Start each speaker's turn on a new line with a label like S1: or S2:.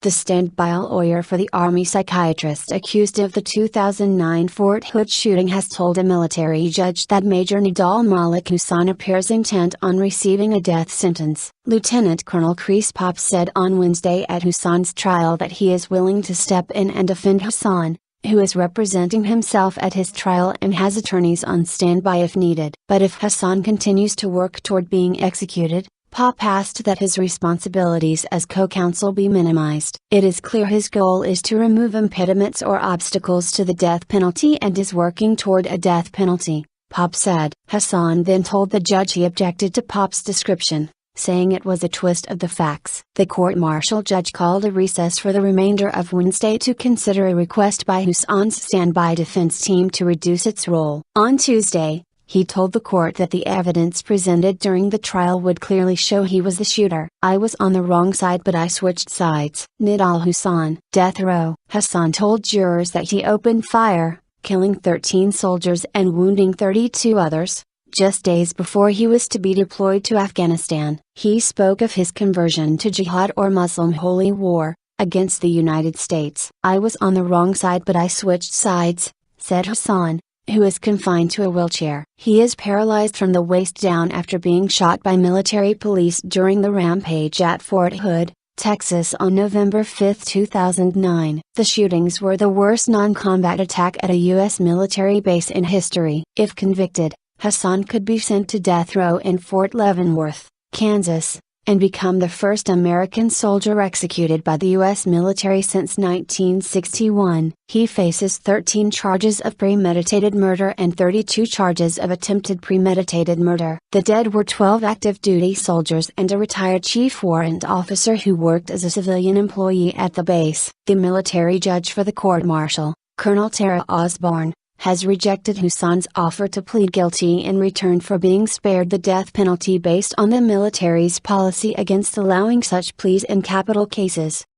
S1: The standby lawyer for the Army psychiatrist accused of the 2009 Fort Hood shooting has told a military judge that Major Nidal Malik Hasan appears intent on receiving a death sentence. Lieutenant Colonel Kris Poppe said on Wednesday at Hasan's trial that he is willing to step in and defend Hasan, who is representing himself at his trial and has attorneys on standby if needed. But if Hasan continues to work toward being executed, Poppe asked that his responsibilities as co-counsel be minimized. It is clear his goal is to remove impediments or obstacles to the death penalty and is working toward a death penalty, Poppe said. Hasan then told the judge he objected to Poppe's description, saying it was a twist of the facts. The court-martial judge called a recess for the remainder of Wednesday to consider a request by Hasan's standby defense team to reduce its role. On Tuesday, he told the court that the evidence presented during the trial would clearly show he was the shooter. "I was on the wrong side but I switched sides." Nidal Hasan, death row. Hasan told jurors that he opened fire, killing 13 soldiers and wounding 32 others, just days before he was to be deployed to Afghanistan. He spoke of his conversion to jihad or Muslim holy war, against the United States. "I was on the wrong side but I switched sides," said Hasan, who is confined to a wheelchair. He is paralyzed from the waist down after being shot by military police during the rampage at Fort Hood, Texas on November 5, 2009. The shootings were the worst non-combat attack at a U.S. military base in history. If convicted, Hasan could be sent to death row in Fort Leavenworth, Kansas, and become the first American soldier executed by the U.S. military since 1961. He faces 13 charges of premeditated murder and 32 charges of attempted premeditated murder. The dead were 12 active duty soldiers and a retired chief warrant officer who worked as a civilian employee at the base. The military judge for the court-martial, Colonel Tara Osborne, has rejected Hasan's offer to plead guilty in return for being spared the death penalty based on the military's policy against allowing such pleas in capital cases.